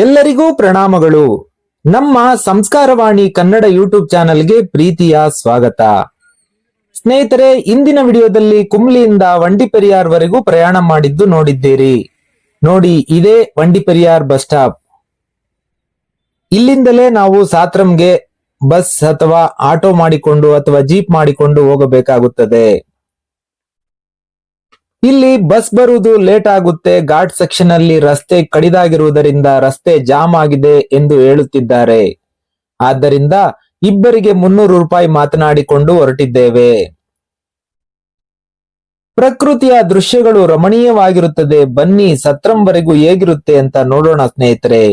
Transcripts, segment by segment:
ಎಲ್ಲರಿಗೂ ಪ್ರಣಾಮಗಳು. ನಮ್ಮ ಸಂಸ್ಕಾರವಾಣಿ ಕನ್ನಡ ಯೂಟ್ಯೂಬ್ ಚಾನೆಲ್ಗೆ ಪ್ರೀತಿಯ ಸ್ವಾಗತ. ಸ್ನೇಹಿತರೆ, ಇಂದಿನ ವಿಡಿಯೋದಲ್ಲಿ ಕುಮ್ಲಿಯಿಂದ ವಂಡಿಪೆರಿಯಾರ್ ವರೆಗೂ ಪ್ರಯಾಣ ಮಾಡಿದ್ದು ನೋಡಿದ್ದೀರಿ. ನೋಡಿ, ಇದೇ ವಂಡಿಪೆರಿಯಾರ್ ಬಸ್ ಸ್ಟಾಪ್. ಇಲ್ಲಿಂದಲೇ ನಾವು ಸಾತ್ರಂಗೆ ಬಸ್ ಅಥವಾ ಆಟೋ ಮಾಡಿಕೊಂಡು ಅಥವಾ ಜೀಪ್ ಮಾಡಿಕೊಂಡು ಹೋಗಬೇಕಾಗುತ್ತದೆ. ಇಲ್ಲಿ ಬಸ್ ಬರುವುದು ಲೇಟ್ ಆಗುತ್ತೆ. ಘಾಟ್ ಸೆಕ್ಷನ್ ಅಲ್ಲಿ ರಸ್ತೆ ಕಡಿದಾಗಿರುವುದರಿಂದ ರಸ್ತೆ ಜಾಮ್ ಆಗಿದೆ ಎಂದು ಹೇಳುತ್ತಿದ್ದಾರೆ. ಆದ್ದರಿಂದ ಇಬ್ಬರಿಗೆ 300 ರೂಪಾಯಿ ಮಾತನಾಡಿಕೊಂಡು ಹೊರಟಿದ್ದೇವೆ. ಪ್ರಕೃತಿಯ ದೃಶ್ಯಗಳು ರಮಣೀಯವಾಗಿರುತ್ತದೆ. ಬನ್ನಿ, ಸತ್ರಂವರೆಗೂ ಹೇಗಿರುತ್ತೆ ಅಂತ ನೋಡೋಣ ಸ್ನೇಹಿತರೆ.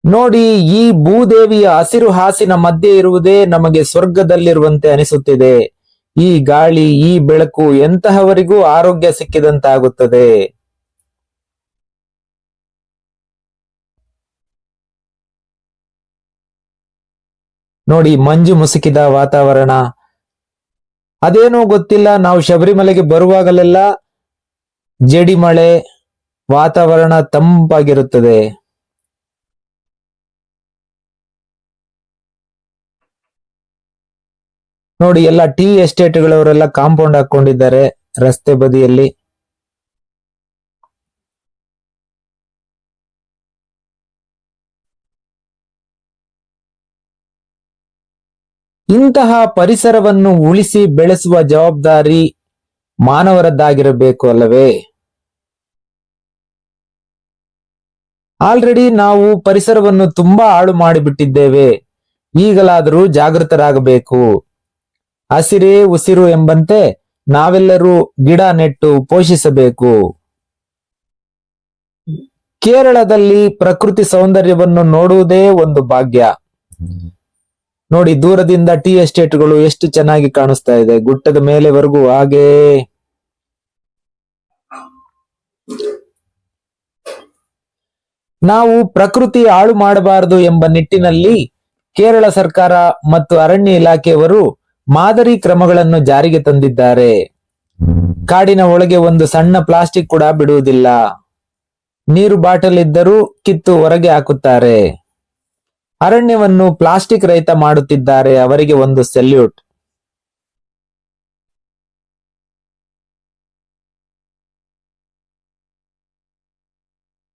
ನೋಡಿ, ಈ ಭೂದೇವಿಯ ಹಸಿರು ಹಾಸಿನ ಮಧ್ಯೆ ಇರುವುದೇ ನಮಗೆ ಸ್ವರ್ಗದಲ್ಲಿರುವಂತೆ ಅನಿಸುತ್ತಿದೆ. ಈ ಗಾಳಿ, ಈ ಬೆಳಕು ಎಂತಹವರಿಗೂ ಆರೋಗ್ಯ ಸಿಕ್ಕಿದಂತಾಗುತ್ತದೆ. ನೋಡಿ, ಮಂಜು ಮುಸುಕಿದ ವಾತಾವರಣ. ಅದೇನೋ ಗೊತ್ತಿಲ್ಲ, ನಾವು ಶಬರಿಮಲೆಗೆ ಬರುವಾಗಲೆಲ್ಲ ಜಡಿ ಮಳೆ, ವಾತಾವರಣ ತಂಪಾಗಿರುತ್ತದೆ. ನೋಡಿ, ಎಲ್ಲ ಟೀ ಎಸ್ಟೇಟ್ಗಳವರೆಲ್ಲ ಕಾಂಪೌಂಡ್ ಹಾಕೊಂಡಿದ್ದಾರೆ ರಸ್ತೆ ಬದಿಯಲ್ಲಿ. ಇಂತಹ ಪರಿಸರವನ್ನು ಉಳಿಸಿ ಬೆಳೆಸುವ ಜವಾಬ್ದಾರಿ ಮಾನವರದ್ದಾಗಿರಬೇಕು ಅಲ್ಲವೇ? ಆಲ್ರೆಡಿ ನಾವು ಪರಿಸರವನ್ನು ತುಂಬಾ ಹಾಳು ಮಾಡಿಬಿಟ್ಟಿದ್ದೇವೆ. ಈಗಲಾದರೂ ಜಾಗೃತರಾಗಬೇಕು. ಹಸಿರೇ ಉಸಿರು ಎಂಬಂತೆ ನಾವೆಲ್ಲರೂ ಗಿಡ ನೆಟ್ಟು ಪೋಷಿಸಬೇಕು. ಕೇರಳದಲ್ಲಿ ಪ್ರಕೃತಿ ಸೌಂದರ್ಯವನ್ನು ನೋಡುವುದೇ ಒಂದು ಭಾಗ್ಯ. ನೋಡಿ, ದೂರದಿಂದ ಟೀ ಎಸ್ಟೇಟ್ಗಳು ಎಷ್ಟು ಚೆನ್ನಾಗಿ ಕಾಣಿಸ್ತಾ ಇದೆ, ಗುಟ್ಟದ ಮೇಲೆವರೆಗೂ. ಹಾಗೆ ನಾವು ಪ್ರಕೃತಿ ಹಾಳು ಮಾಡಬಾರದು ಎಂಬ ನಿಟ್ಟಿನಲ್ಲಿ ಕೇರಳ ಸರ್ಕಾರ ಮತ್ತು ಅರಣ್ಯ ಇಲಾಖೆಯವರು ಮಾದರಿ ಕ್ರಮಗಳನ್ನು ಜಾರಿಗೆ ತಂದಿದ್ದಾರೆ. ಕಾಡಿನ ಒಳಗೆ ಒಂದು ಸಣ್ಣ ಪ್ಲಾಸ್ಟಿಕ್ ಕೂಡ ಬಿಡುವುದಿಲ್ಲ. ನೀರು ಬಾಟಲ್ ಇದ್ದರೂ ಕಿತ್ತು ಹೊರಗೆ ಹಾಕುತ್ತಾರೆ. ಅರಣ್ಯವನ್ನು ಪ್ಲಾಸ್ಟಿಕ್ ರಹಿತ ಮಾಡುತ್ತಿದ್ದಾರೆ. ಅವರಿಗೆ ಒಂದು ಸೆಲ್ಯೂಟ್.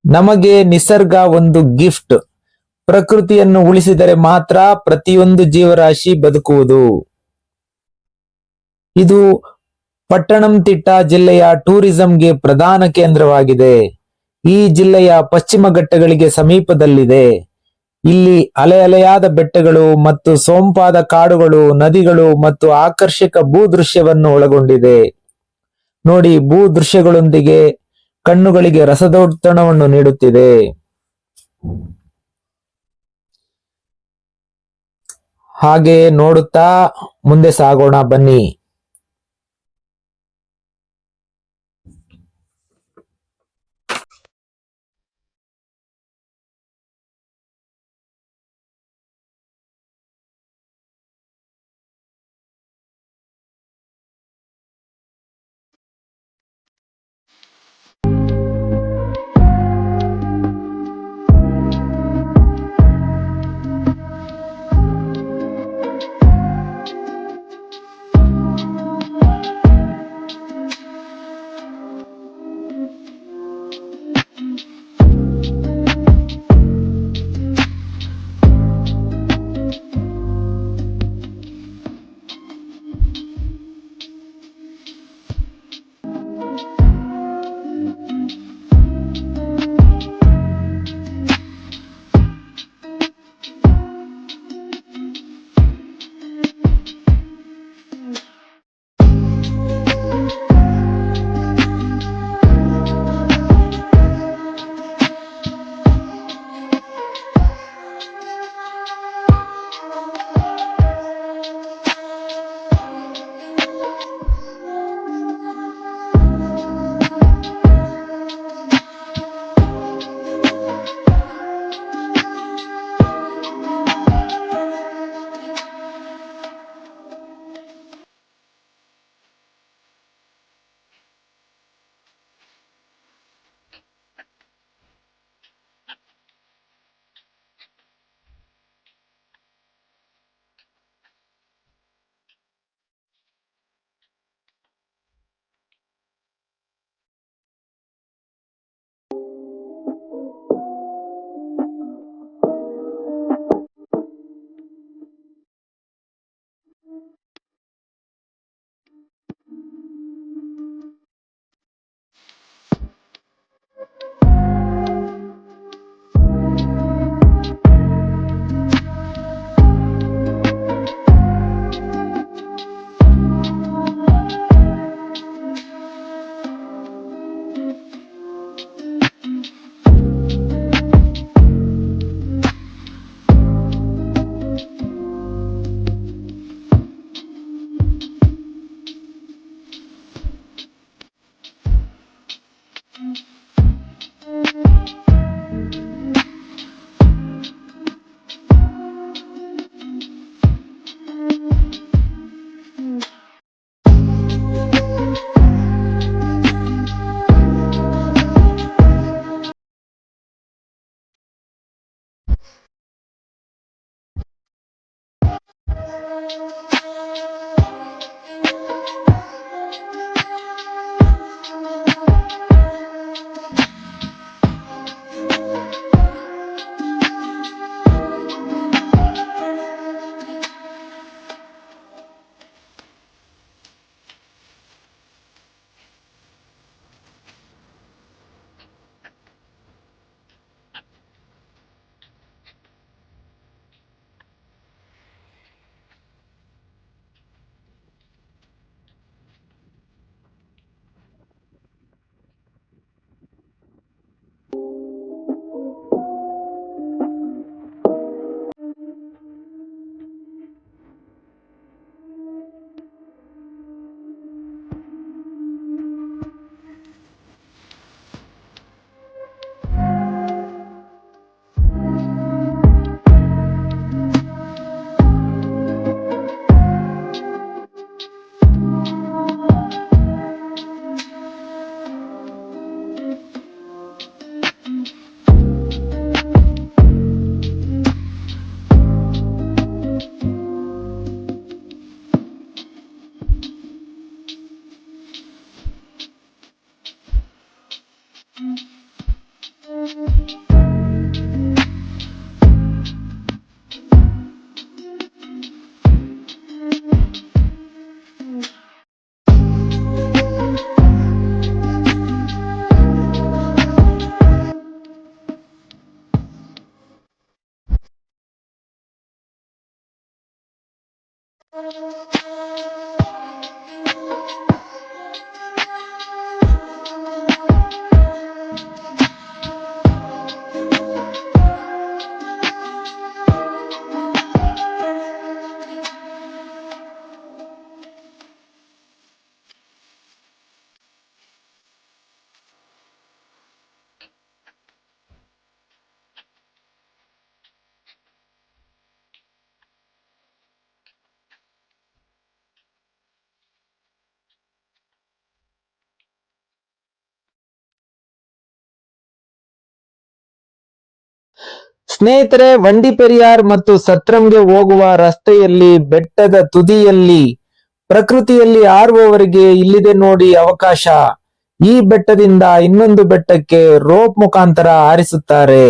ನಮಗೆ ನಿಸರ್ಗ ಒಂದು ಗಿಫ್ಟ್. ಪ್ರಕೃತಿಯನ್ನು ಉಳಿಸಿದರೆ ಮಾತ್ರ ಪ್ರತಿಯೊಂದು ಜೀವರಾಶಿ ಬದುಕುವುದು. ಇದು ಪಟ್ಟಣಂತಿಟ್ಟ ಜಿಲ್ಲೆಯ ಟೂರಿಸಂಗೆ ಪ್ರಧಾನ ಕೇಂದ್ರವಾಗಿದೆ. ಈ ಜಿಲ್ಲೆಯ ಪಶ್ಚಿಮ ಘಟ್ಟಗಳಿಗೆ ಸಮೀಪದಲ್ಲಿದೆ. ಇಲ್ಲಿ ಅಲೆಯಾದ ಬೆಟ್ಟಗಳು ಮತ್ತು ಸೊಂಪಾದ ಕಾಡುಗಳು, ನದಿಗಳು ಮತ್ತು ಆಕರ್ಷಕ ಭೂದೃಶ್ಯವನ್ನು ಒಳಗೊಂಡಿದೆ. ನೋಡಿ, ಭೂದೃಶ್ಯಗಳೊಂದಿಗೆ ಕಣ್ಣುಗಳಿಗೆ ರಸದೌತಣವನ್ನು ನೀಡುತ್ತಿದೆ. ಹಾಗೆ ನೋಡುತ್ತಾ ಮುಂದೆ ಸಾಗೋಣ ಬನ್ನಿ. ಸ್ನೇಹಿತರೆ, ವಂಡಿಪೆರಿಯಾರ್ ಮತ್ತು ಸತ್ರಂಗೆ ಹೋಗುವ ರಸ್ತೆಯಲ್ಲಿ ಬೆಟ್ಟದ ತುದಿಯಲ್ಲಿ ಪ್ರಕೃತಿಯಲ್ಲಿ ಆರುವವರಿಗೆ ಇಲ್ಲಿದೆ ನೋಡಿ ಅವಕಾಶ. ಈ ಬೆಟ್ಟದಿಂದ ಇನ್ನೊಂದು ಬೆಟ್ಟಕ್ಕೆ ರೋಪ್ ಮುಖಾಂತರ ಹಾರಿಸುತ್ತಾರೆ.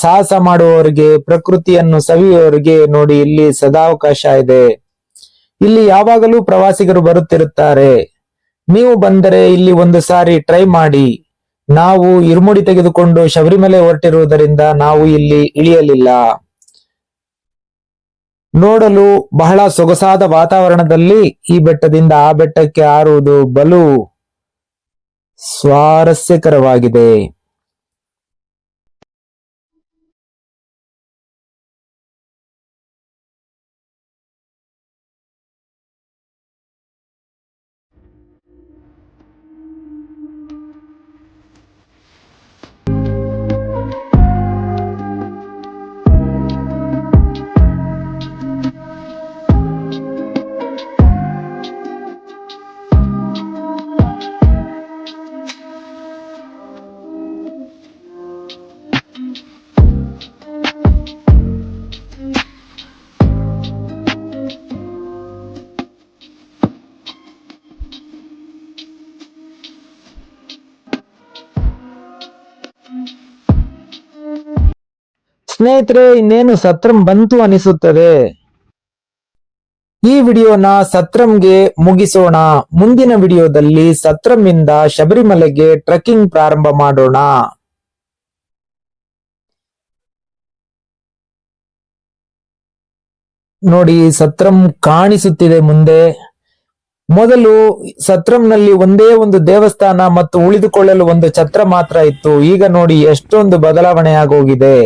ಸಾಹಸ ಮಾಡುವವರಿಗೆ, ಪ್ರಕೃತಿಯನ್ನು ಸವಿಯುವವರಿಗೆ ನೋಡಿ ಇಲ್ಲಿ ಸದಾವಕಾಶ ಇದೆ. ಇಲ್ಲಿ ಯಾವಾಗಲೂ ಪ್ರವಾಸಿಗರು ಬರುತ್ತಿರುತ್ತಾರೆ. ನೀವು ಬಂದರೆ ಇಲ್ಲಿ ಒಂದು ಸಾರಿ ಟ್ರೈ ಮಾಡಿ. ನಾವು ಇರುಮುಡಿ ತೆಗೆದುಕೊಂಡು ಶಬರಿಮಲೆ ಹೊರಟಿರುವುದರಿಂದ ನಾವು ಇಲ್ಲಿ ಇಳಿಯಲಿಲ್ಲ. ನೋಡಲು ಬಹಳ ಸೊಗಸಾದ ವಾತಾವರಣದಲ್ಲಿ ಈ ಬೆಟ್ಟದಿಂದ ಆ ಬೆಟ್ಟಕ್ಕೆ ಹಾರುವುದು ಬಲು ಸ್ವಾರಸ್ಯಕರವಾಗಿದೆ. ಸ್ನೇಹಿತರೆ, ಇನ್ನೇನು ಸತ್ರಂ ಬಂತು ಅನಿಸುತ್ತದೆ. ಈ ವಿಡಿಯೋನ ಸತ್ರಂಗೆ ಮುಗಿಸೋಣ. ಮುಂದಿನ ವಿಡಿಯೋದಲ್ಲಿ ಸತ್ರಂನಿಂದ ಶಬರಿಮಲೆಗೆ ಟ್ರೆಕ್ಕಿಂಗ್ ಪ್ರಾರಂಭ ಮಾಡೋಣ. ನೋಡಿ, ಸತ್ರಂ ಕಾಣಿಸುತ್ತಿದೆ ಮುಂದೆ. ಮೊದಲು ಸತ್ರಂನಲ್ಲಿ ಒಂದೇ ಒಂದು ದೇವಸ್ಥಾನ ಮತ್ತು ಉಳಿದುಕೊಳ್ಳಲು ಒಂದು ಛತ್ರ ಮಾತ್ರ ಇತ್ತು. ಈಗ ನೋಡಿ ಎಷ್ಟೊಂದು ಬದಲಾವಣೆ ಆಗೋಗಿದೆ.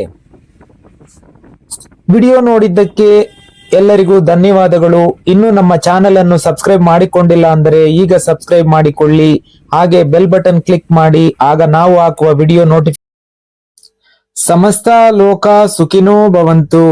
ವಿಡಿಯೋ ನೋಡಿದ್ದಕ್ಕೆ ಎಲ್ಲರಿಗೂ ಧನ್ಯವಾದಗಳು. ಇನ್ನು ನಮ್ಮ ಚಾನೆಲ್ ಅನ್ನು ಸಬ್ಸ್ಕ್ರೈಬ್ ಮಾಡಿಕೊಂಡಿಲ್ಲ ಅಂದರೆ ಈಗ ಸಬ್ಸ್ಕ್ರೈಬ್ ಮಾಡಿಕೊಳ್ಳಿ. ಹಾಗೆ ಬೆಲ್ ಬಟನ್ ಕ್ಲಿಕ್ ಮಾಡಿ, ಆಗ ನಾವು ಹಾಕುವ ವಿಡಿಯೋ ಸಮಸ್ತ ಲೋಕ ಸುಖಿನೋ ಭವಂತು.